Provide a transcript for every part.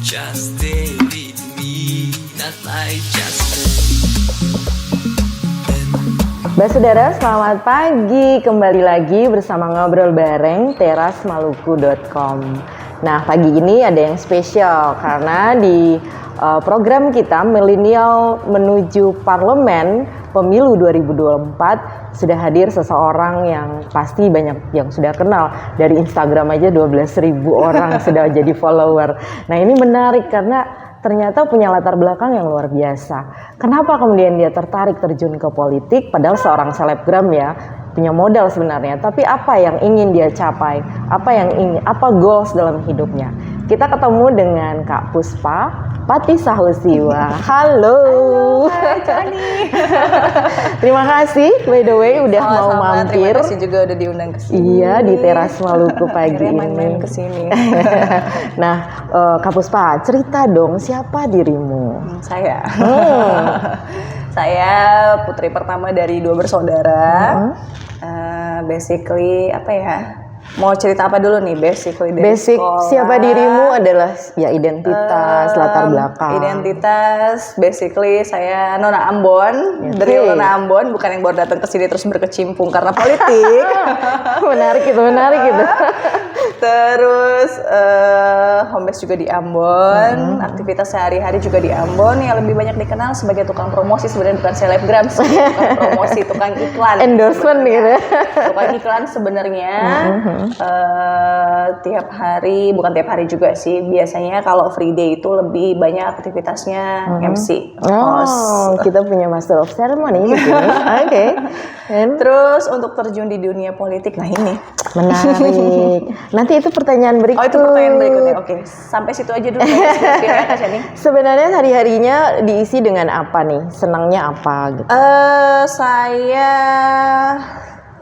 Just stay with me, not like just Mbak Saudara, selamat pagi. Kembali lagi bersama Ngobrol Bareng terasmaluku.com. Nah, pagi ini ada yang spesial karena di program kita Milenial Menuju Parlemen Pemilu 2024 sudah hadir seseorang yang pasti banyak yang sudah kenal. Dari Instagram aja 12.000 orang sudah jadi follower. Nah, ini menarik karena ternyata punya latar belakang yang luar biasa. Kenapa kemudian dia tertarik terjun ke politik? Padahal seorang selebgram ya, punya modal sebenarnya. Tapi apa yang ingin dia capai? Apa goals dalam hidupnya? Kita ketemu dengan Kak Puspa Pati Sahusiwa. Halo. Hai Cani. Terima kasih by the way udah mau mampir. Terima kasih juga udah diundang ke sini. Iya, di Teras Maluku pagi ini. Main-main ke sini. Nah, Kak Puspa, cerita dong siapa dirimu? Saya. Saya putri pertama dari 2 bersaudara. Basically apa ya? Mau cerita apa dulu nih? Basically dari Basic sekolah. siapa dirimu adalah ya identitas, latar belakang. Identitas, basically saya Nona Ambon, dari Nona Ambon, bukan yang baru datang ke sini terus berkecimpung karena politik. menarik itu. Terus home base juga di Ambon, aktivitas sehari-hari juga di Ambon. Yang lebih banyak dikenal sebagai tukang promosi, sebenarnya bukan selebgram, tukang promosi, tukang iklan. Endorsement gitu. Tukang iklan sebenarnya. Tiap hari, bukan tiap hari juga sih. Biasanya kalau free day itu lebih banyak aktivitasnya MC. Oh, kita punya Master of Ceremony gitu. Oke. Terus untuk terjun di dunia politik, nah ini menarik. Nanti itu pertanyaan berikut. Oh, itu pertanyaan berikutnya. Oke, sampai situ aja dulu. Sebenarnya hari-harinya diisi dengan apa nih? Senangnya apa gitu? Saya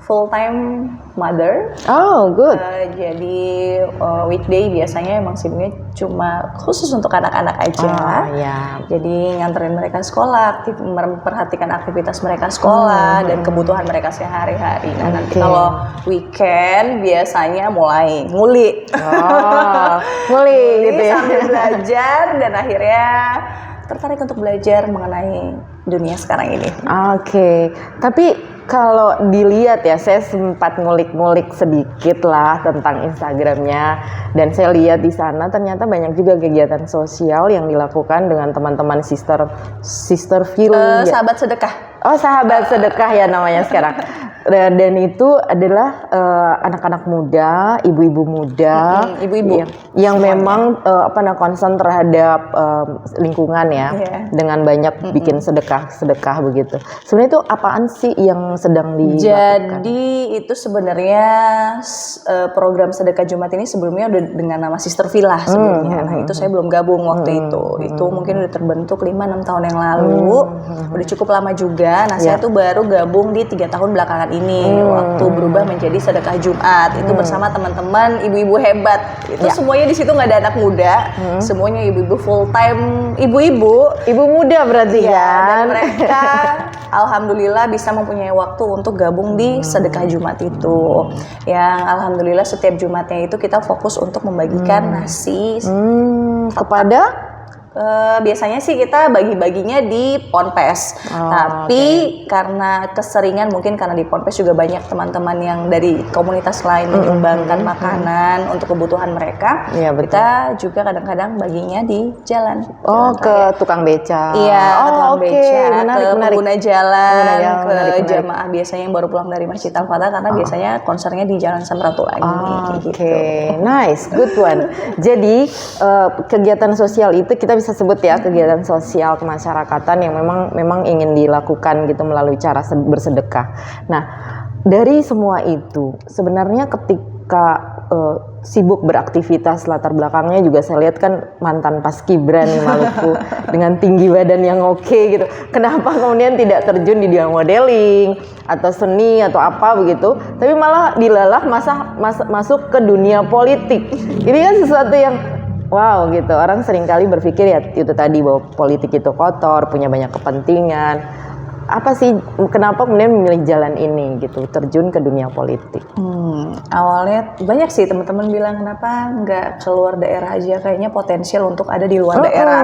full time mother. Oh, good. Jadi weekday biasanya emang sibuknya cuma khusus untuk anak-anak aja. Oh, ya. Jadi nganterin mereka sekolah, memperhatikan aktivitas mereka sekolah dan kebutuhan mereka sehari-hari. Nah, nanti kalau weekend biasanya mulai nguli. Oh, nguli gitu ya. Sambil belajar dan akhirnya tertarik untuk belajar mengenai dunia sekarang ini. Oke. Tapi kalau dilihat ya, saya sempat ngulik-ngulik sedikit lah tentang Instagramnya, dan saya lihat di sana ternyata banyak juga kegiatan sosial yang dilakukan dengan teman-teman sister film. Sahabat sedekah. Oh, sahabat sedekah ya namanya sekarang. Dan itu adalah anak-anak muda, ibu-ibu muda, ibu-ibu yang memang concern terhadap lingkungan ya, dengan banyak bikin sedekah begitu. Sebenarnya itu apaan sih yang sedang dilakukan? Jadi itu sebenarnya program sedekah Jumat ini sebelumnya udah dengan nama Sister Villa sebelumnya. Nah, itu saya belum gabung waktu itu. Itu mungkin udah terbentuk 5-6 tahun yang lalu. Udah cukup lama juga. Nah, saya tuh baru gabung di 3 tahun belakangan ini waktu berubah menjadi sedekah Jumat. Itu bersama teman-teman ibu-ibu hebat. Itu semuanya di situ nggak ada anak muda. Semuanya ibu-ibu full time, ibu muda berarti ya. kan. Dan mereka alhamdulillah bisa mempunyai waktu untuk gabung di sedekah Jumat itu. Yang alhamdulillah setiap Jumatnya itu kita fokus untuk membagikan nasi kepada biasanya sih kita bagi-baginya di Ponpes. Tapi karena keseringan, mungkin karena di Ponpes juga banyak teman-teman yang dari komunitas lain menyumbangkan makanan untuk kebutuhan mereka. Kita juga kadang-kadang baginya di jalan. Ke tukang beca. Iya, ke tukang beca, ke pengguna jalan, ke jamaah biasanya yang baru pulang dari Masjid Al-Fatah, karena biasanya konsernya di Jalan Samratulangi. Oke, nice, good one. Jadi kegiatan sosial itu kita bisa sebut ya kegiatan sosial kemasyarakatan yang memang ingin dilakukan gitu melalui cara bersedekah. Nah, dari semua itu sebenarnya ketika sibuk beraktivitas, latar belakangnya juga saya lihat kan mantan Paskibra nih Maluku dengan tinggi badan yang oke gitu. Kenapa kemudian tidak terjun di bidang modeling atau seni atau apa begitu, tapi malah dilalah masuk ke dunia politik. Ini kan sesuatu yang wow gitu. Orang seringkali berpikir ya itu tadi bahwa politik itu kotor, punya banyak kepentingan. apa sih kenapa kemudian memilih jalan ini gitu, terjun ke dunia politik? Awalnya banyak sih teman-teman bilang kenapa nggak keluar daerah aja, kayaknya potensial untuk ada di luar daerah.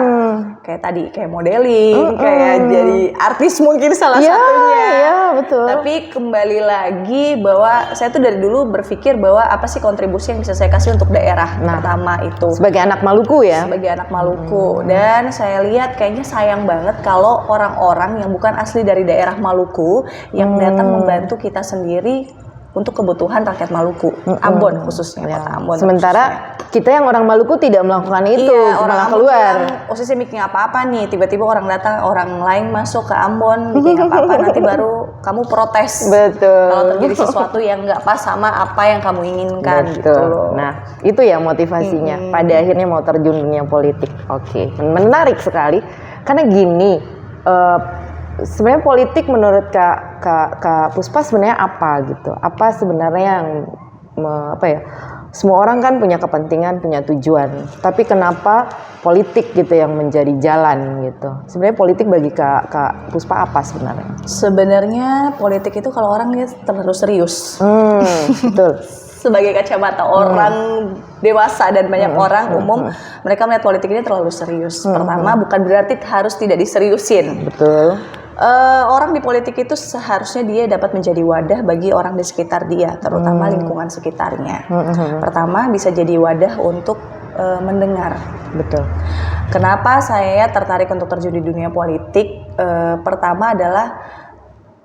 Kayak tadi kayak modeling, kayak jadi artis mungkin salah satunya. Iya, betul. Tapi kembali lagi bahwa saya tuh dari dulu berpikir bahwa apa sih kontribusi yang bisa saya kasih untuk daerah. Pertama itu sebagai anak Maluku ya. Sebagai anak Maluku. Dan saya lihat kayaknya sayang banget kalau orang-orang yang bukan asli dari daerah Maluku yang datang membantu kita sendiri untuk kebutuhan rakyat Maluku, Ambon khususnya, kota Ambon. Sementara kita yang orang Maluku tidak melakukan itu, malah keluar. Posisi bikin apa-apa nih, tiba-tiba orang datang, orang lain masuk ke Ambon bikin apa-apa, nanti baru kamu protes. Betul. Kalau terjadi sesuatu yang nggak pas sama apa yang kamu inginkan. Gitu loh. Nah, itu ya motivasinya. Pada akhirnya mau terjun dunia politik. Oke, menarik sekali. Karena gini. Sebenarnya politik menurut Kak Puspa sebenarnya apa gitu? Apa sebenarnya yang semua orang kan punya kepentingan, punya tujuan. Tapi kenapa politik gitu yang menjadi jalan gitu? Sebenarnya politik bagi Kak Puspa apa sebenarnya? Sebenarnya politik itu kalau orang lihat terlalu serius. Betul. Sebagai kacamata orang dewasa dan banyak orang umum, mereka melihat politik ini terlalu serius. Pertama, bukan berarti harus tidak diseriusin. Betul. Orang di politik itu seharusnya dia dapat menjadi wadah bagi orang di sekitar dia, terutama lingkungan sekitarnya. Pertama, bisa jadi wadah untuk mendengar. Betul. Kenapa saya tertarik untuk terjun di dunia politik? Pertama adalah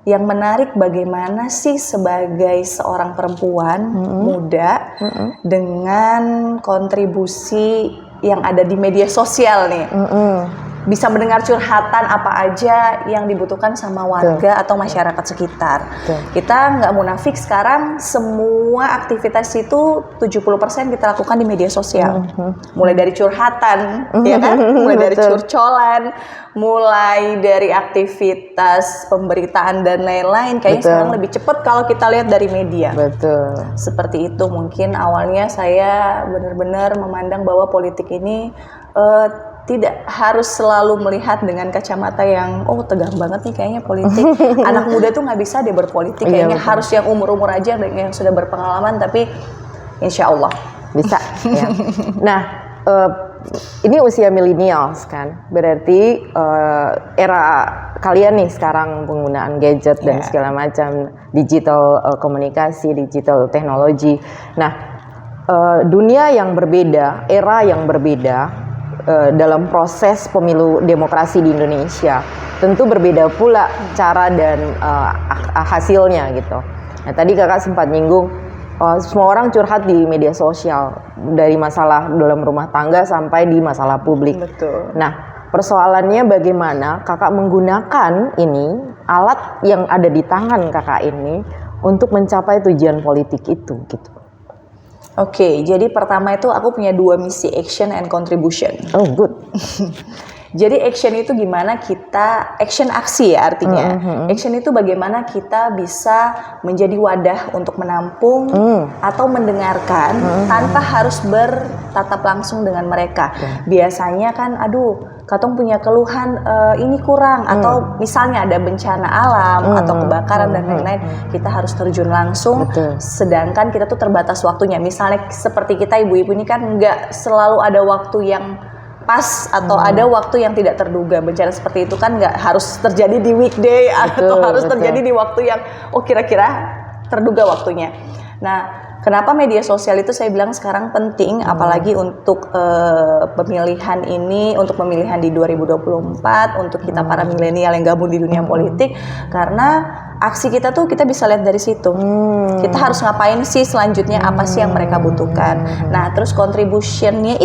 yang menarik bagaimana sih sebagai seorang perempuan muda dengan kontribusi yang ada di media sosial nih. Bisa mendengar curhatan apa aja yang dibutuhkan sama warga atau masyarakat sekitar. Kita nggak munafik, sekarang semua aktivitas itu 70% kita lakukan di media sosial. Mulai dari curhatan, ya kan? Mulai dari curcolan, mulai dari aktivitas pemberitaan dan lain-lain. Kayaknya sekarang lebih cepat kalau kita lihat dari media. Betul. Seperti itu mungkin awalnya saya benar-benar memandang bahwa politik ini tidak harus selalu melihat dengan kacamata yang tegang banget nih kayaknya politik. Anak muda tuh nggak bisa dia berpolitik, kayaknya harus yang umur-umur aja yang sudah berpengalaman, tapi insya Allah bisa ya. Nah, ini usia millennials kan, berarti era kalian nih sekarang penggunaan gadget dan segala macam, digital komunikasi, digital teknologi. Nah, dunia yang berbeda, era yang berbeda dalam proses pemilu demokrasi di Indonesia, tentu berbeda pula cara dan hasilnya gitu. Nah, tadi kakak sempat nyinggung semua orang curhat di media sosial, dari masalah dalam rumah tangga sampai di masalah publik. Betul. Nah, persoalannya bagaimana kakak menggunakan ini, alat yang ada di tangan kakak ini untuk mencapai tujuan politik itu gitu. Oke, jadi pertama itu aku punya 2 misi, action and contribution. Oh, good. Jadi action itu gimana kita, aksi ya artinya. Action itu bagaimana kita bisa menjadi wadah untuk menampung atau mendengarkan tanpa harus bertatap langsung dengan mereka. Biasanya kan, Katong punya keluhan ini kurang, atau misalnya ada bencana alam atau kebakaran dan lain-lain, kita harus terjun langsung. Sedangkan kita tuh terbatas waktunya. Misalnya seperti kita ibu-ibu ini kan nggak selalu ada waktu yang pas atau ada waktu yang tidak terduga. Bencana seperti itu kan nggak harus terjadi di weekday atau harus terjadi di waktu yang kira-kira terduga waktunya. Nah, kenapa media sosial itu saya bilang sekarang penting, apalagi untuk pemilihan ini, untuk pemilihan di 2024, untuk kita para milenial yang gabung di dunia politik, karena aksi kita tuh kita bisa lihat dari situ. Kita harus ngapain sih selanjutnya, apa sih yang mereka butuhkan. Nah, terus kontribusinya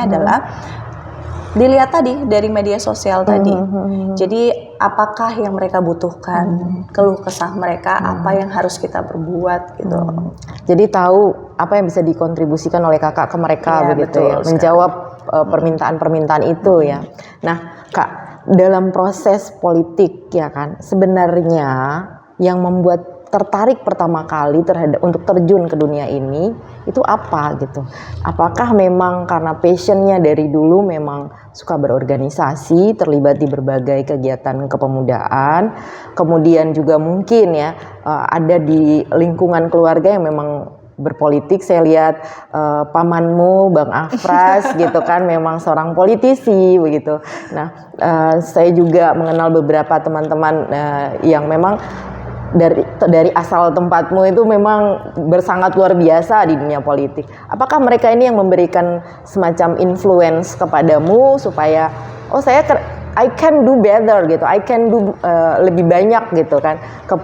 adalah dilihat tadi dari media sosial tadi. Jadi apakah yang mereka butuhkan, keluh kesah mereka, apa yang harus kita perbuat gitu. Jadi tahu apa yang bisa dikontribusikan oleh kakak ke mereka, begitu ya, menjawab permintaan-permintaan itu ya. Nah, Kak, dalam proses politik ya kan, sebenarnya yang membuat tertarik pertama kali untuk terjun ke dunia ini itu apa gitu? Apakah memang karena passionnya dari dulu memang suka berorganisasi, terlibat di berbagai kegiatan kepemudaan, kemudian juga mungkin ya ada di lingkungan keluarga yang memang berpolitik. Saya lihat pamanmu Bang Afras gitu kan memang seorang politisi begitu. Nah, saya juga mengenal beberapa teman-teman yang memang dari asal tempatmu itu memang bersangat luar biasa di dunia politik. Apakah mereka ini yang memberikan semacam influence kepadamu supaya I can do better gitu, I can do lebih banyak gitu kan ke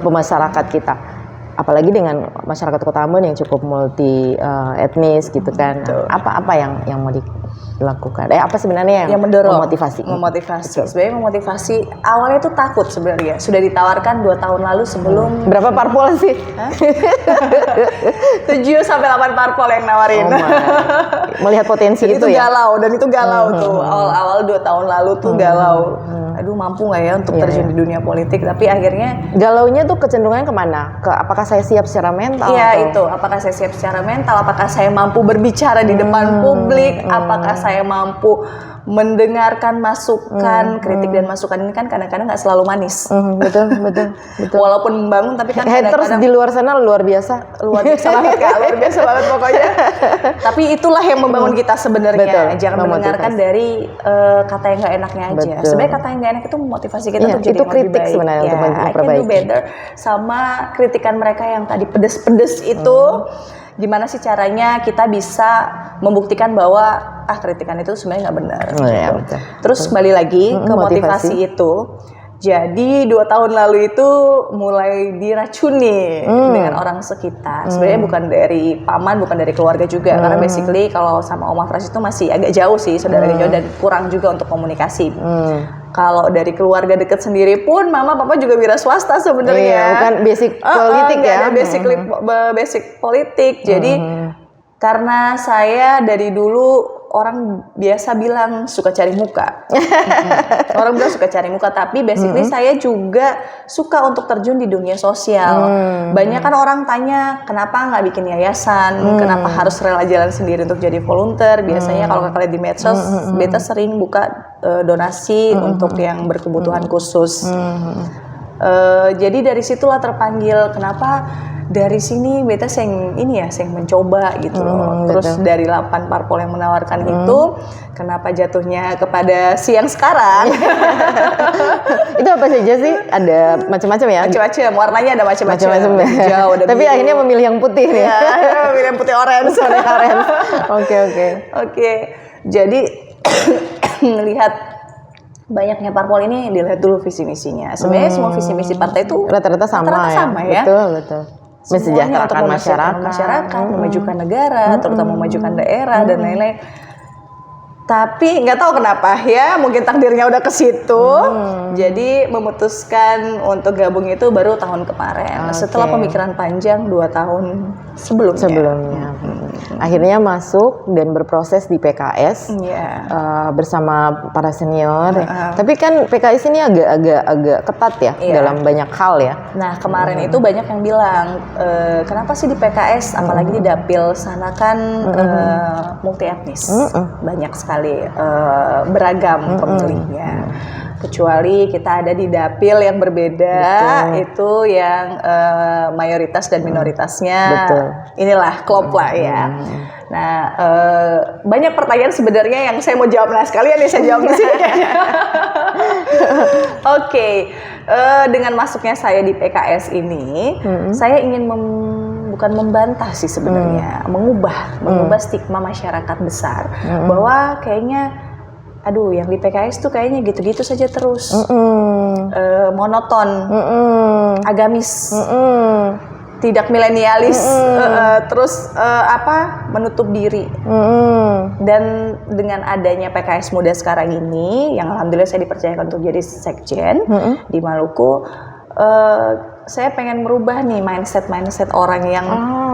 masyarakat kita. Apalagi dengan masyarakat Kota Ambon yang cukup multi etnis gitu kan. Apa yang mau dilakukan? Apa sebenarnya yang mendorong? Memotivasi. Sebenarnya memotivasi awalnya tuh takut sebenarnya. Sudah ditawarkan 2 tahun lalu sebelum. Berapa parpol sih? 7 sampai 8 parpol yang nawarin. Melihat potensi itu ya. Dan itu galau tuh. Awal-awal 2 tahun lalu tuh galau. Aduh, mampu nggak ya untuk terjun di dunia politik? Tapi akhirnya galaunya tuh kecenderungannya kemana? Apakah saya siap secara mental? Iya, itu. Apakah saya siap secara mental? Apakah saya mampu berbicara di depan publik? Apakah saya mampu mendengarkan masukan, kritik dan masukan ini kan kadang-kadang nggak selalu manis. Betul. Walaupun membangun, tapi kan haters di luar sana luar biasa banget Kak, luar biasa banget pokoknya. Tapi itulah yang membangun kita sebenarnya. Jangan mendengarkan dari kata yang nggak enaknya aja. Sebenarnya kata yang nggak enak itu memotivasi kita untuk jadi itu lebih kritik baik. sebenarnya untuk memperbaiki. I can do better. Sama kritikan mereka yang tadi pedes-pedes itu. Gimana sih caranya kita bisa membuktikan bahwa kritikan itu sebenarnya nggak benar. Betul. Terus kembali lagi ke motivasi itu. Jadi 2 tahun lalu itu mulai diracuni dengan orang sekitar. Sebenarnya bukan dari paman, bukan dari keluarga juga. Karena basically kalau sama Om Afras itu masih agak jauh sih, saudara jauh dan kurang juga untuk komunikasi. Kalau dari keluarga dekat sendiri pun, mama papa juga wira swasta sebenarnya. Iya, bukan basic politik ya. Basic politik. Jadi karena saya dari dulu orang biasa bilang suka cari muka. Orang bilang suka cari muka, tapi basically saya juga suka untuk terjun di dunia sosial. Banyak kan orang tanya, kenapa nggak bikin yayasan? Kenapa harus rela jalan sendiri untuk jadi volunteer? Biasanya kalau kalian di medsos, beta sering buka donasi untuk yang berkebutuhan khusus. Jadi dari situlah terpanggil, kenapa dari sini beta seng mencoba gitu loh. Terus dari 8 parpol yang menawarkan itu, kenapa jatuhnya kepada si yang sekarang? Itu apa saja sih? Ada macam-macam ya? Macam-macam, warnanya ada macam-macam. Hijau, ada tapi biru. akhirnya memilih yang putih nih. Ya, akhirnya memilih yang putih orange. Oke. Jadi melihat banyaknya parpol ini, dilihat dulu visi misinya. Sebenarnya semua visi misi partai itu rata-rata sama ya. Betul. Mensejahterakan masyarakat, memajukan negara, terutama memajukan daerah dan lain-lain. Tapi nggak tahu kenapa ya, mungkin takdirnya udah ke situ. Jadi memutuskan untuk gabung itu baru tahun kemarin. Setelah pemikiran panjang 2 tahun sebelumnya. Akhirnya masuk dan berproses di PKS bersama para senior. Tapi kan PKS ini agak ketat ya dalam banyak hal ya. Nah kemarin itu banyak yang bilang, kenapa sih di PKS, apalagi di Dapil sana kan multi etnis, banyak sekali beragam pemilihnya. Kecuali kita ada di dapil yang berbeda, itu yang mayoritas dan minoritasnya inilah klop lah ya. Nah, banyak pertanyaan sebenarnya yang saya mau jawab. Nah, sekalian nih saya jawab di sini. Oke, dengan masuknya saya di PKS ini, saya ingin bukan membantah sih sebenarnya, mengubah stigma masyarakat besar bahwa kayaknya yang di PKS tuh kayaknya gitu-gitu saja terus, monoton, agamis, tidak milenialis, terus menutup diri. Dan dengan adanya PKS Muda sekarang ini, yang alhamdulillah saya dipercayakan untuk jadi sekjen di Maluku, saya pengen merubah nih mindset orang yang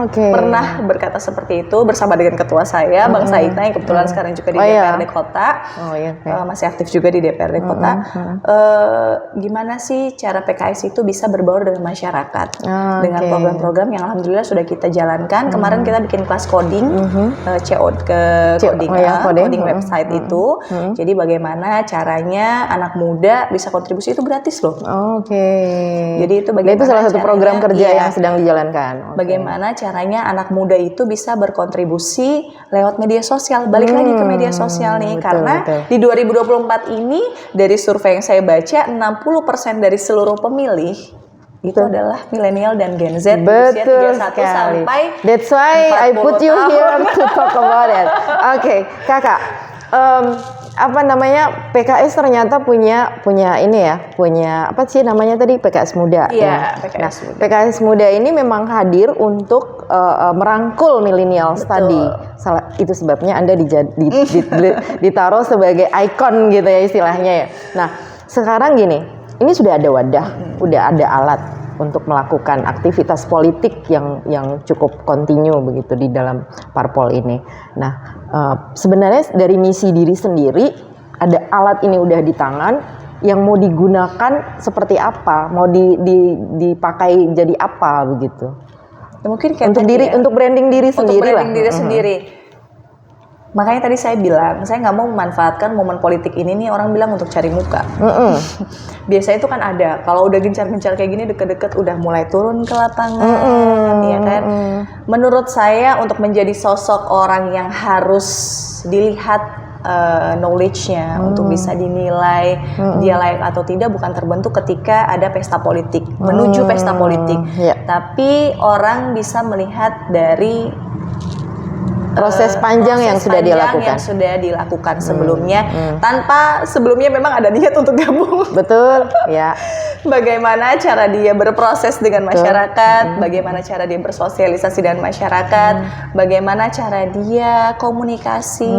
Oke. pernah berkata seperti itu bersama dengan ketua saya, Bang Saita, yang kebetulan sekarang juga di DPRD Kota. Oh iya. Masih aktif juga di DPRD Kota. Gimana sih cara PKS itu bisa berbaur dengan masyarakat dengan program-program yang alhamdulillah sudah kita jalankan. Kemarin kita bikin kelas coding, coding website itu. Jadi bagaimana caranya anak muda bisa kontribusi, itu gratis loh. Jadi itu bagaimana salah satu caranya, program kerja yang sedang dijalankan. Bagaimana caranya anak muda itu bisa berkontribusi lewat media sosial. Balik lagi ke media sosial nih, karena di 2024 ini dari survei yang saya baca 60% dari seluruh pemilih itu adalah milenial dan Gen Z usia 31 sampai That's why I put you here to talk about it. Oke, Kakak. Apa namanya, PKS ternyata punya ini ya, punya apa sih namanya tadi, PKS Muda. Iya, PKS Muda. PKS Muda ini memang hadir untuk merangkul milenial tadi. Itu sebabnya Anda ditaruh sebagai ikon gitu ya istilahnya ya. Nah, sekarang gini, ini sudah ada wadah, udah ada alat untuk melakukan aktivitas politik yang cukup kontinu begitu di dalam parpol ini. Nah, sebenarnya dari misi diri sendiri, ada alat ini udah di tangan, yang mau digunakan seperti apa, mau dipakai jadi apa begitu. Ya, mungkin kayak untuk branding diri sendiri lah. Makanya tadi saya bilang, saya nggak mau memanfaatkan momen politik ini nih, orang bilang untuk cari muka. Biasanya itu kan ada, kalau udah gencar-gencar kayak gini, deket-deket udah mulai turun ke lapangan, ya kan. Menurut saya untuk menjadi sosok orang yang harus dilihat knowledge-nya untuk bisa dinilai dia layak atau tidak, bukan terbentuk ketika ada pesta politik, menuju pesta politik. Tapi orang bisa melihat dari proses panjang yang sudah dilakukan sebelumnya, tanpa sebelumnya memang ada niat untuk gabung. Betul, ya. Bagaimana cara dia berproses dengan masyarakat, bagaimana cara dia bersosialisasi dengan masyarakat, bagaimana cara dia komunikasi,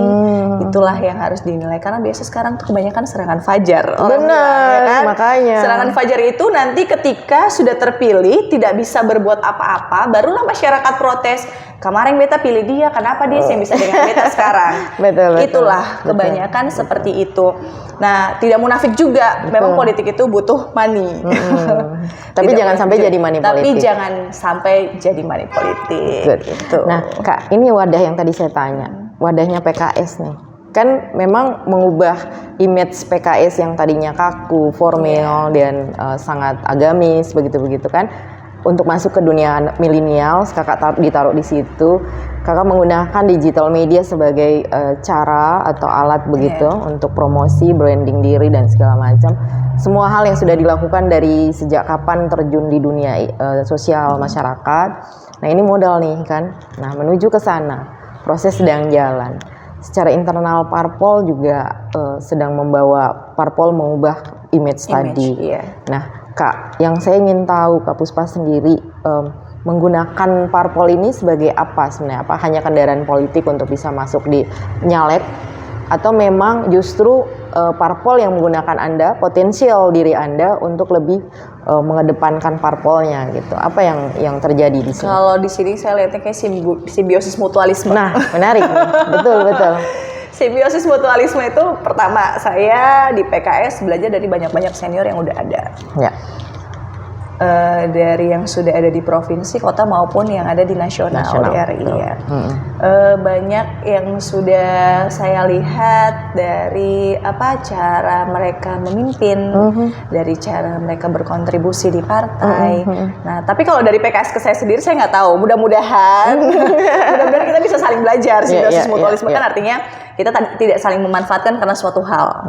itulah yang harus dinilai. Karena biasa sekarang tuh kebanyakan serangan fajar. Benar, ya kan? Makanya. Serangan fajar itu nanti ketika sudah terpilih tidak bisa berbuat apa-apa, barulah masyarakat protes. Kemarin beta pilih dia, kenapa dia yang bisa dengan beta sekarang? Betul. Itulah kebanyakan seperti itu. Nah, tidak munafik juga. Memang politik itu butuh money. Tapi jangan sampai jadi money politik. Tapi jangan sampai jadi money politik. Gitu. Nah, Kak, ini wadah yang tadi saya tanya. Wadahnya PKS nih. Kan memang mengubah image PKS yang tadinya kaku, formal, dan sangat agamis, begitu-begitu kan. Untuk masuk ke dunia milenial, kakak ditaruh di situ. Kakak menggunakan digital media sebagai cara atau alat begitu untuk promosi, branding diri dan segala macam. Semua hal yang sudah dilakukan dari sejak kapan terjun di dunia sosial masyarakat. Nah, ini modal nih kan. Nah, menuju ke sana, proses sedang jalan. Secara internal parpol juga sedang membawa parpol mengubah image tadi. Nah, Kak, yang saya ingin tahu, Kak Puspa sendiri menggunakan parpol ini sebagai apa sebenarnya? Apa hanya kendaraan politik untuk bisa masuk di nyalek? Atau memang justru parpol yang menggunakan Anda, potensial diri Anda untuk lebih mengedepankan parpolnya gitu? Apa yang terjadi di sini? Kalau di sini saya lihatnya kayak simbiosis mutualisme. Nah, menarik nih. Betul. Simbiosis mutualisme itu pertama, saya di PKS belajar dari banyak-banyak senior yang udah ada. Ya. Dari yang sudah ada di provinsi, kota maupun yang ada di nasional di RI ya. Banyak yang sudah saya lihat dari cara mereka memimpin, dari cara mereka berkontribusi di partai. Nah, tapi kalau dari PKS ke saya sendiri saya nggak tahu. Mudah-mudahan kita bisa saling belajar. Simbiosis mutualisme kan artinya kita tidak saling memanfaatkan karena suatu hal.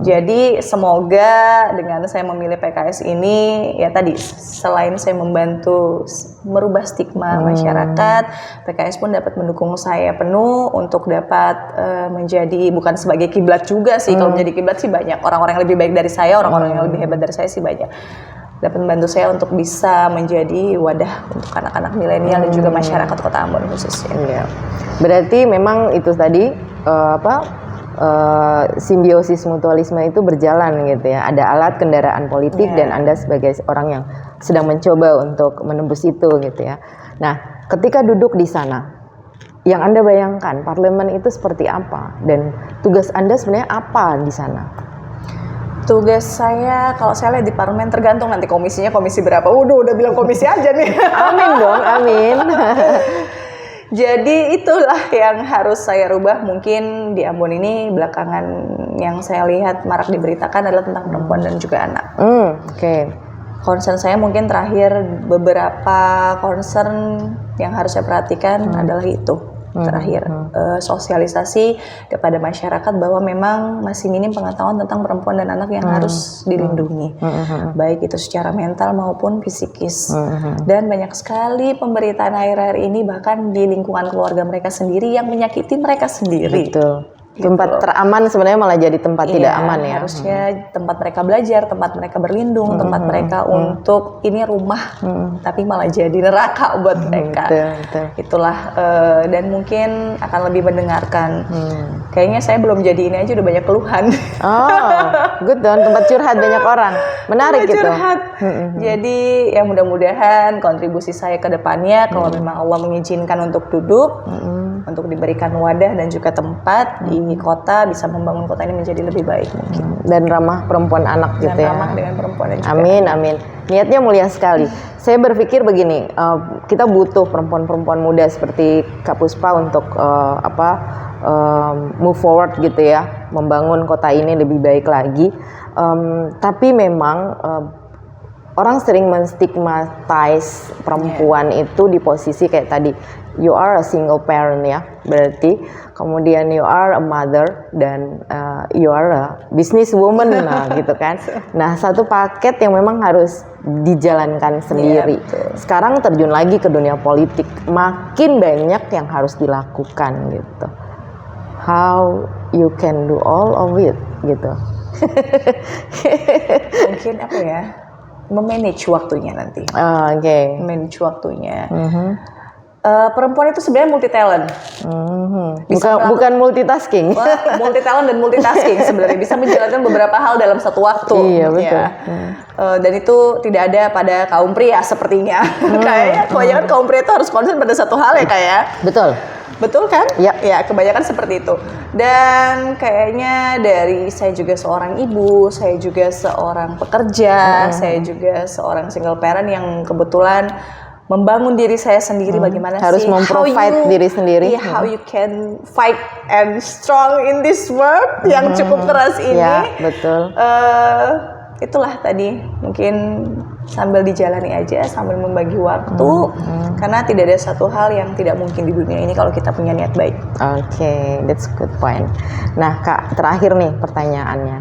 Jadi semoga dengan saya memilih PKS ini, ya tadi selain saya membantu merubah stigma masyarakat, PKS pun dapat mendukung saya penuh untuk dapat menjadi, bukan sebagai kiblat juga sih. Kalau menjadi kiblat sih banyak orang-orang yang lebih baik dari saya, orang-orang yang lebih hebat dari saya sih banyak. Dapat membantu saya untuk bisa menjadi wadah untuk anak-anak milenial dan juga masyarakat Kota Ambon khususnya. Berarti memang itu tadi simbiosis mutualisme itu berjalan gitu ya. Ada alat kendaraan politik dan Anda sebagai orang yang sedang mencoba untuk menembus itu gitu ya. Nah, ketika duduk di sana, yang Anda bayangkan parlemen itu seperti apa dan tugas Anda sebenarnya apa di sana? Tugas saya, kalau saya lihat di parlemen tergantung nanti komisinya komisi berapa. Udah bilang komisi aja nih. Amin dong, amin. Jadi itulah yang harus saya rubah. Mungkin di Ambon ini belakangan yang saya lihat marak diberitakan adalah tentang perempuan dan juga anak. Oke. Concern saya mungkin terakhir, beberapa concern yang harus saya perhatikan adalah itu. Terakhir, sosialisasi kepada masyarakat bahwa memang masih minim pengetahuan tentang perempuan dan anak yang harus dilindungi, baik itu secara mental maupun fisikis. Dan banyak sekali pemberitaan akhir-akhir ini bahkan di lingkungan keluarga mereka sendiri yang menyakiti mereka sendiri. Betul. Gitu Tempat teraman sebenarnya malah jadi tempat tidak aman ya. Harusnya tempat mereka belajar, tempat mereka berlindung, tempat mereka untuk ini rumah, tapi malah jadi neraka buat mereka. Betul. Itulah dan mungkin akan lebih mendengarkan. Kayaknya saya belum jadi ini aja udah banyak keluhan. Oh, good dong, tempat curhat banyak orang. Menarik gitu. Curhat. Jadi ya mudah-mudahan kontribusi saya ke depannya kalau memang Allah mengizinkan untuk duduk, untuk diberikan wadah dan juga tempat di kota, bisa membangun kota ini menjadi lebih baik mungkin. Dan ramah perempuan anak gitu ya. Dan ramah dengan perempuan dan juga Amin. Niatnya mulia sekali. Saya berpikir begini, kita butuh perempuan-perempuan muda seperti Kak Puspa untuk move forward gitu ya, membangun kota ini lebih baik lagi. Tapi memang orang sering menstigmatize perempuan itu di posisi kayak tadi, you are a single parent ya, berarti kemudian you are a mother dan you are a business woman gitu kan. Nah, satu paket yang memang harus dijalankan sendiri. Sekarang terjun lagi ke dunia politik, makin banyak yang harus dilakukan gitu. How you can do all of it gitu. mungkin apa ya, memanage waktunya nanti. Oke. Manage waktunya. Perempuan itu sebenarnya multi talent. Bukan multitasking. Multi talent dan multitasking sebenarnya bisa menjalankan beberapa hal dalam satu waktu. Iya betul. Ya. Dan itu tidak ada pada kaum pria sepertinya. Kayaknya kebanyakan kaum pria itu harus konsen pada satu hal ya kayak. Betul kan? Ya, kebanyakan seperti itu. Dan kayaknya dari saya juga seorang ibu, saya juga seorang pekerja, saya juga seorang single parent yang kebetulan membangun diri saya sendiri. Bagaimana harus memprovide diri sendiri. How you can fight and strong in this world yang cukup keras ini. Ya, betul. Itulah tadi mungkin sambil dijalani aja, sambil membagi waktu, karena tidak ada satu hal yang tidak mungkin di dunia ini kalau kita punya niat baik. Oke, that's good point. Nah Kak, terakhir nih pertanyaannya,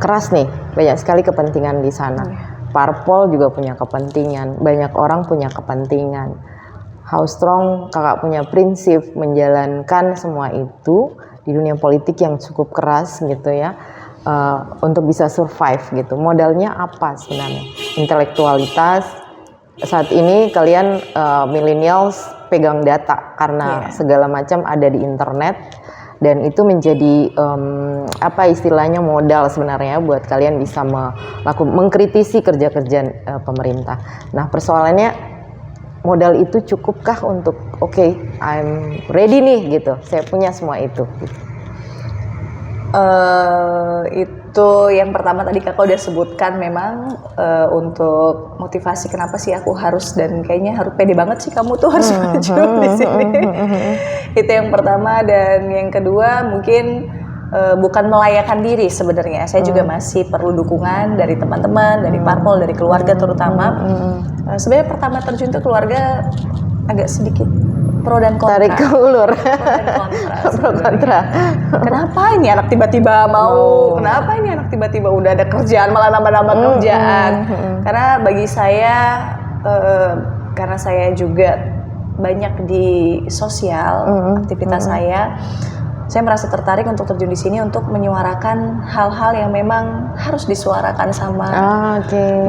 keras nih, banyak sekali kepentingan di sana. Parpol juga punya kepentingan, banyak orang punya kepentingan. How strong Kakak punya prinsip menjalankan semua itu di dunia politik yang cukup keras gitu ya. Untuk bisa survive gitu. Modalnya apa sebenarnya? Intelektualitas. Saat ini kalian millennials pegang data karena segala macam ada di internet dan itu menjadi apa istilahnya modal sebenarnya buat kalian bisa mengkritisi kerja-kerja pemerintah. Nah, persoalannya modal itu cukupkah untuk I'm ready nih gitu. Saya punya semua itu gitu. Itu yang pertama tadi Kakak udah sebutkan memang untuk motivasi kenapa sih aku harus, dan kayaknya harus pede banget sih kamu tuh harus maju di sini. Itu yang pertama. Dan yang kedua mungkin bukan melayakan diri sebenarnya. Saya juga masih perlu dukungan dari teman-teman, dari parpol, dari keluarga terutama. Sebenarnya pertama terjun tuh keluarga agak sedikit pro dan kontra. Tarik ke ulur. Pro kontra. Kenapa ini anak tiba-tiba mau? Kenapa ini anak tiba-tiba udah ada kerjaan malah nambah-nambah kerjaan? Karena bagi saya, karena saya juga banyak di sosial aktivitas saya merasa tertarik untuk terjun di sini untuk menyuarakan hal-hal yang memang harus disuarakan sama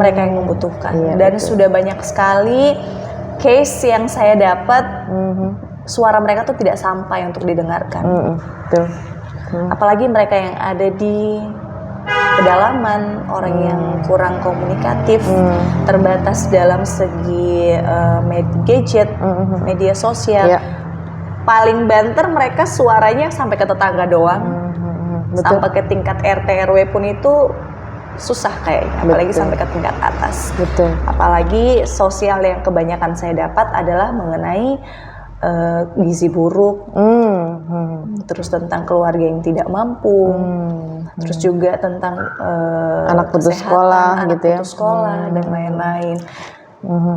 mereka yang membutuhkan. Dan sudah banyak sekali case yang saya dapat, suara mereka tuh tidak sampai untuk didengarkan. Apalagi mereka yang ada di pedalaman, orang yang kurang komunikatif, terbatas dalam segi gadget, media sosial. Iya. Paling banter mereka suaranya sampai ke tetangga doang, sampai ke tingkat RT RW pun itu susah kayaknya, apalagi sampai ke tingkat atas. Betul. Apalagi sosial yang kebanyakan saya dapat adalah mengenai gizi buruk, terus tentang keluarga yang tidak mampu, terus juga tentang anak putus sekolah anak gitu ya. putus sekolah dan lain-lain.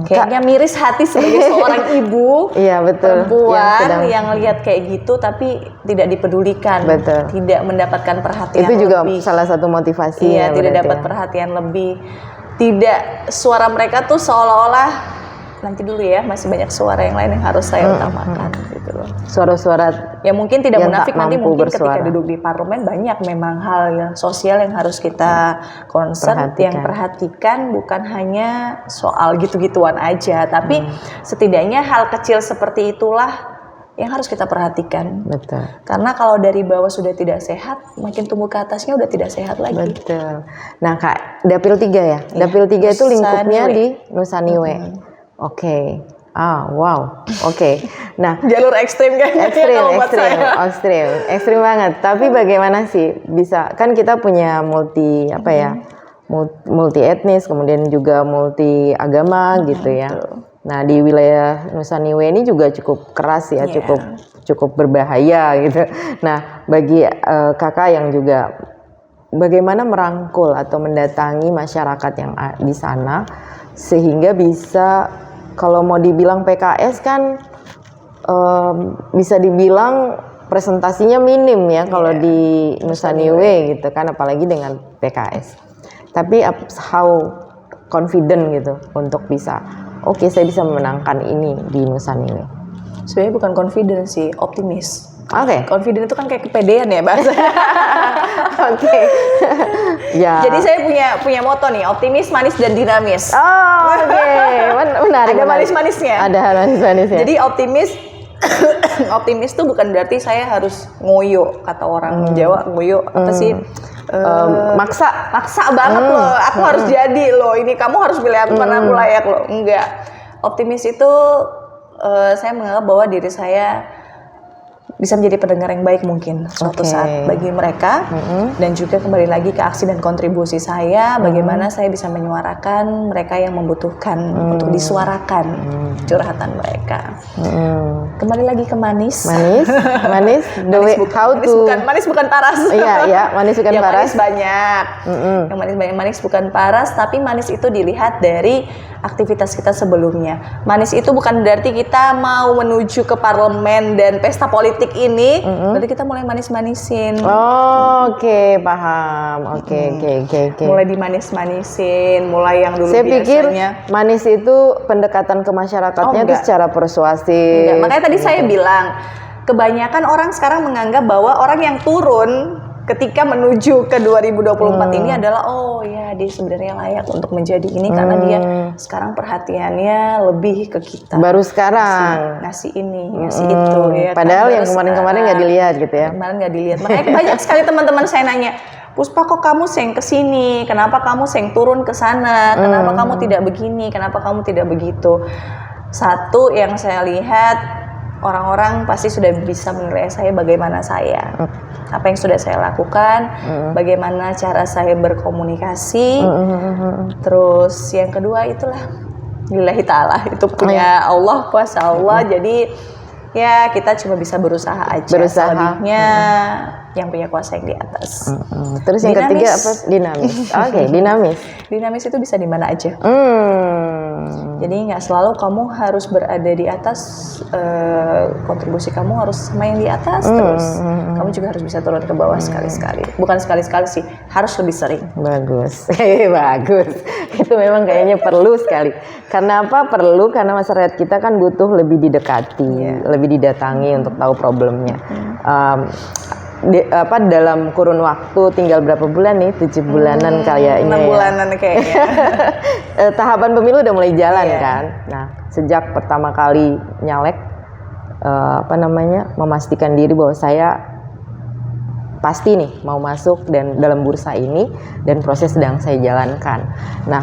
Kayaknya miris hati sebagai seorang ibu Iya, betul. perempuan yang lihat kayak gitu tapi tidak dipedulikan, Betul. tidak mendapatkan perhatian Itu juga lebih. salah satu motivasi. Iya, tidak dapat perhatian lebih. Tidak, suara mereka tuh seolah-olah nanti dulu ya, masih banyak suara yang lain yang harus saya utamakan gitu loh. Suara-suara Ya mungkin tidak yang munafik, tak nanti mampu mungkin ketika bersuara. duduk di parlemen banyak memang hal yang sosial yang harus kita concern, yang perhatikan, bukan hanya soal gitu-gituan aja, tapi setidaknya hal kecil seperti itulah yang harus kita perhatikan. Betul. Karena kalau dari bawah sudah tidak sehat, makin tumbuh ke atasnya udah tidak sehat lagi. Betul. Nah, Kak, Dapil 3 ya? Dapil 3 itu Nusa lingkupnya Niue. di Nusa Niue. Oke. Wow. Oke. Nah, Jalur ekstrim kayaknya kalau buat saya. ekstrim banget. Tapi bagaimana sih bisa, kan kita punya multi multi etnis, kemudian juga multi agama gitu ya. Nah, di wilayah Nusa Niue ini juga cukup keras ya, cukup berbahaya gitu. Nah, bagi kakak yang juga bagaimana merangkul atau mendatangi masyarakat yang di sana sehingga bisa, kalau mau dibilang PKS kan bisa dibilang presentasinya minim ya kalau di Nusa Niue gitu kan, apalagi dengan PKS. Tapi how confident gitu untuk bisa, oke, saya bisa memenangkan ini di Nusa Niue. Sebenarnya bukan confident sih, optimis. Oke. Confident itu kan kayak kepedean ya bahasanya. Oke. Ya. Jadi saya punya moto nih, optimis, manis dan dinamis. Oh, oke. Menarik. Ada manis-manisnya. Ada manis-manisnya. Jadi optimis tuh bukan berarti saya harus ngoyo, kata orang Jawa, ngoyo apa sih? Maksa banget loh. Aku harus jadi loh. Ini kamu harus pilih aku karena aku layak loh. Enggak. Optimis itu saya menganggap bahwa diri saya bisa menjadi pendengar yang baik mungkin suatu saat bagi mereka, dan juga kembali lagi ke aksi dan kontribusi saya, bagaimana saya bisa menyuarakan mereka yang membutuhkan untuk disuarakan curhatan mereka. Kembali lagi ke manis. Manis. The way how to. Manis bukan paras. Iya, manis bukan paras. Manis banyak. Yang manis banyak, manis bukan paras, tapi manis itu dilihat dari aktivitas kita sebelumnya. Manis itu bukan berarti kita mau menuju ke parlemen dan pesta politik ini, berarti kita mulai manis-manisin. Oke, paham. Oke. Mulai dimanis-manisin, mulai yang dulu saya pikir biasanya. manis itu pendekatan ke masyarakatnya itu secara persuasif. Enggak. Makanya tadi saya bilang, kebanyakan orang sekarang menganggap bahwa orang yang turun ketika menuju ke 2024 ini adalah, oh ya, dia sebenarnya layak untuk menjadi ini karena dia sekarang perhatiannya lebih ke kita. Baru sekarang ngasih ini, ngasih itu ya. Padahal yang kemarin-kemarin nggak dilihat gitu ya. Kemarin nggak dilihat. Makanya banyak sekali teman-teman saya nanya, Puspa, kok kamu seng ke sini? Kenapa kamu seng turun ke sana? Kenapa kamu tidak begini? Kenapa kamu tidak begitu? Satu yang saya lihat, orang-orang pasti sudah bisa menilai saya bagaimana saya, apa yang sudah saya lakukan, bagaimana cara saya berkomunikasi. Terus yang kedua itulah lillahi ta'ala, itu punya Allah, kuasa Allah. Jadi ya kita cuma bisa berusaha aja. Selebihnya yang punya kuasa yang di atas. Terus yang ketiga apa? Dinamis. Oke, dinamis. Dinamis itu bisa di mana aja. Jadi nggak selalu kamu harus berada di atas, kontribusi kamu harus sama yang di atas terus. Kamu juga harus bisa turun ke bawah sekali-sekali. Bukan sekali-sekali sih, harus lebih sering. Bagus. Bagus. Itu memang kayaknya perlu sekali. Karena apa? Perlu karena masyarakat kita kan butuh lebih didekati, lebih didatangi untuk tahu problemnya. Dalam kurun waktu tinggal berapa bulan nih? 7 bulanan kayaknya. 6 bulanan kayaknya. Tahapan pemilu udah mulai jalan kan. Nah, sejak pertama kali nyalek, memastikan diri bahwa saya pasti nih mau masuk dan dalam bursa ini dan proses sedang saya jalankan. Nah,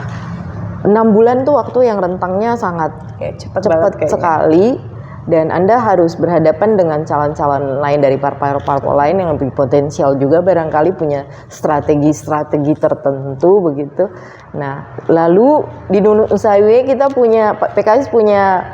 6 bulan tuh waktu yang rentangnya sangat Cepat cepat sekali, dan Anda harus berhadapan dengan calon-calon lain dari parpol lain yang lebih potensial juga, barangkali punya strategi-strategi tertentu begitu. Nah, lalu di Nusa IW kita PKS punya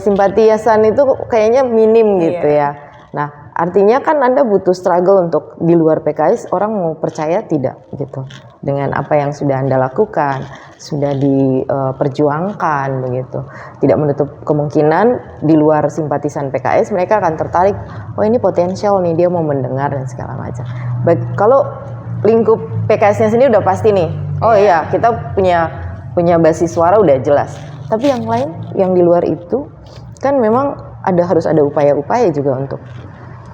simpatisan itu kayaknya minim gitu ya. Nah, artinya kan Anda butuh struggle untuk di luar PKS orang mau percaya tidak gitu dengan apa yang sudah Anda lakukan, sudah diperjuangkan begitu. Tidak menutup kemungkinan di luar simpatisan PKS mereka akan tertarik, oh ini potensial nih, dia mau mendengar dan segala macam. Kalau lingkup PKS-nya sendiri udah pasti nih, oh iya kita punya basis suara udah jelas. Tapi yang lain yang di luar itu kan memang harus ada upaya-upaya juga untuk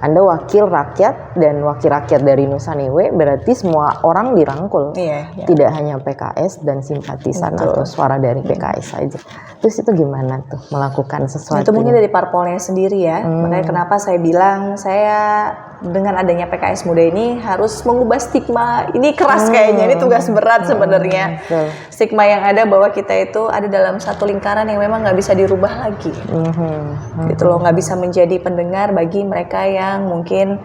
Anda wakil rakyat, dan wakil rakyat dari Nusa IW berarti semua orang dirangkul, tidak hanya PKS dan simpatisan atau suara dari PKS saja. Terus itu gimana tuh melakukan sesuatu? Itu mungkin dari parpolnya sendiri ya. Makanya kenapa saya bilang saya dengan adanya PKS Muda ini harus mengubah stigma. Ini keras kayaknya, ini tugas berat sebenarnya. Stigma yang ada bahwa kita itu ada dalam satu lingkaran yang memang nggak bisa dirubah lagi. Gitu loh, nggak bisa menjadi pendengar bagi mereka yang mungkin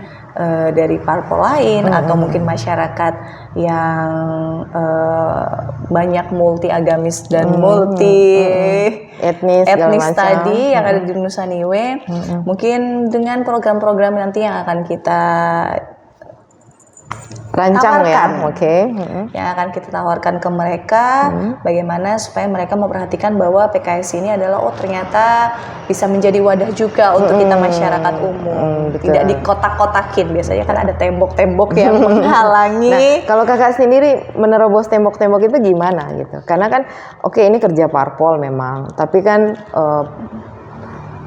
dari parpol lain atau mungkin masyarakat yang banyak multi agamis dan multi etnis tadi yang ada di Nusa IW. Mungkin dengan program-program nanti yang akan kita rancang yang akan kita tawarkan ke mereka, bagaimana supaya mereka memperhatikan bahwa PKS ini adalah ternyata bisa menjadi wadah juga untuk kita masyarakat umum, tidak dikotak-kotakin. Biasanya kan ada tembok-tembok yang menghalangi. Nah, kalau kakak sendiri menerobos tembok-tembok itu gimana gitu? Karena kan ini kerja parpol memang, tapi kan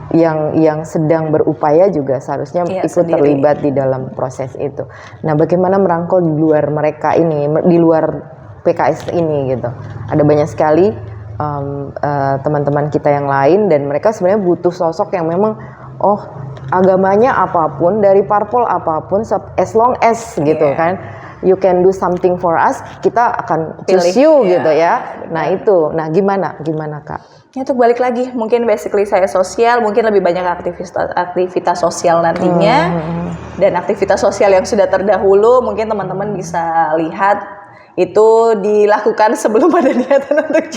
yang sedang berupaya juga seharusnya ikut sendiri terlibat di dalam proses itu. Nah, bagaimana merangkul di luar mereka ini, di luar PKS ini gitu? Ada banyak sekali teman-teman kita yang lain, dan mereka sebenarnya butuh sosok yang memang agamanya apapun, dari parpol apapun, as long as gitu kan, you can do something for us, kita akan choose you gitu ya. Nah itu, gimana Kak? Ya, untuk balik lagi, mungkin basically saya sosial, mungkin lebih banyak aktivitas sosial nantinya, dan aktivitas sosial yang sudah terdahulu mungkin teman-teman bisa lihat itu dilakukan sebelum ada niatan untuk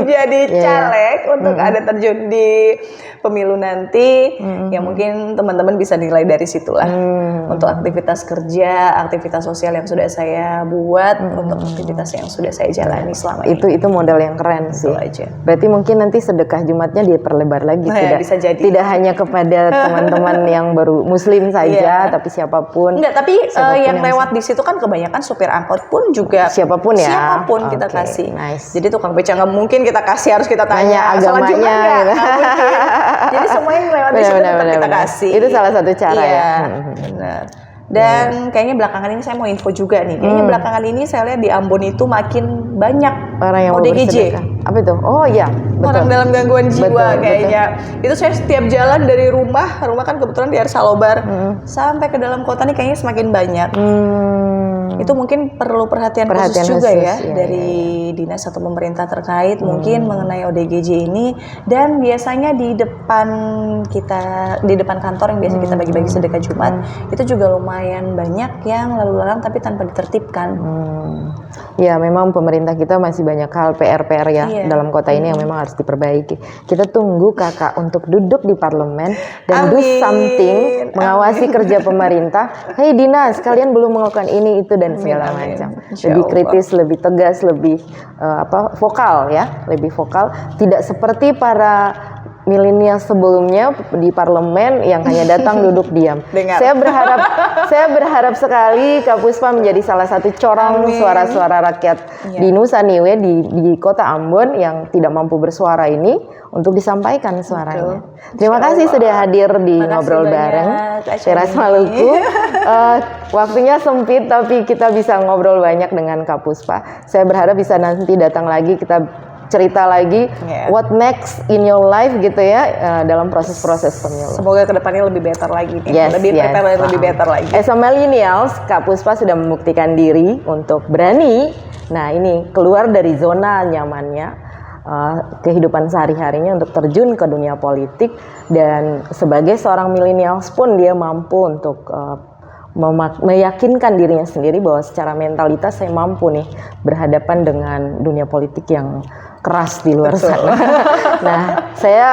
jadi caleg, untuk ada terjun di pemilu nanti. Ya mungkin teman-teman bisa nilai dari situlah. Untuk aktivitas kerja, aktivitas sosial yang sudah saya buat, untuk aktivitas yang sudah saya jalani selama ini. Itu modal yang keren sih. Aja. Berarti mungkin nanti sedekah Jumatnya diperlebar lagi, bisa jadi. Tidak hanya kepada teman-teman yang baru muslim saja, tapi siapapun. Tapi yang lewat di situ kan kebanyakan supir angkot pun juga siapapun kita kasih. Nice. Jadi tukang beca nggak mungkin kita kasih, harus kita tanya agamanya. Jadi semuanya yang lewat di situ tetap kita kasih. Itu salah satu cara ya. Benar. Dan kayaknya belakangan ini saya mau info juga nih. Kayaknya belakangan ini saya lihat di Ambon itu makin banyak orang yang ODGJ. Apa itu? Oh iya, betul. Orang dalam gangguan jiwa kayaknya. Itu saya setiap jalan dari rumah kan kebetulan di Salobar, sampai ke dalam kota nih kayaknya semakin banyak. Itu mungkin perlu perhatian khusus juga ya dari dinas atau pemerintah terkait mungkin mengenai ODGJ ini. Dan biasanya di depan kantor yang biasa kita bagi-bagi sedekah Jumat, itu juga lumayan banyak yang lalu lalang tapi tanpa ditertibkan. Ya, memang pemerintah kita masih banyak hal PR ya dalam kota ini yang memang harus diperbaiki. Kita tunggu Kakak untuk duduk di parlemen dan do something, mengawasi kerja pemerintah. Hei dinas, kalian belum melakukan ini itu dan segala macam. Lebih kritis, lebih tegas, lebih vokal ya, lebih vokal. Tidak seperti para milenial sebelumnya di parlemen yang hanya datang duduk diam. Saya berharap sekali Kak Puspa menjadi salah satu corong suara-suara rakyat di Nusa IW di kota Ambon yang tidak mampu bersuara ini untuk disampaikan suaranya. Terima kasih sudah hadir di Ngobrol Bareng Teras Maluku. Waktunya sempit tapi kita bisa ngobrol banyak dengan Kak Puspa. Saya berharap bisa nanti datang lagi, kita cerita lagi Yeah. what next in your life gitu ya dalam proses-proses pemilu. Semoga kedepannya lebih better lagi nih. Yes, lebih yes. prepare dan lebih better lagi. As a millennials, Kak Puspa sudah membuktikan diri untuk berani. Nah ini keluar dari zona nyamannya kehidupan sehari-harinya untuk terjun ke dunia politik, dan sebagai seorang millennials pun dia mampu untuk meyakinkan dirinya sendiri bahwa secara mentalitas saya mampu nih berhadapan dengan dunia politik yang keras di luar sana. Nah, saya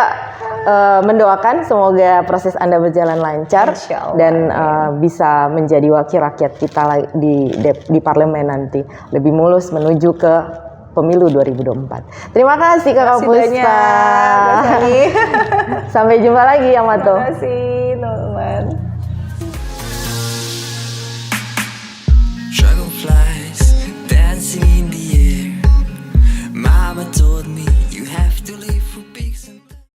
mendoakan semoga proses Anda berjalan lancar Insya Allah. dan bisa menjadi wakil rakyat kita di parlemen nanti lebih mulus menuju ke pemilu 2024. Terima kasih Kakak Puspa. banyak, Mbak Sani. Sampai jumpa lagi Yamato. Terima kasih.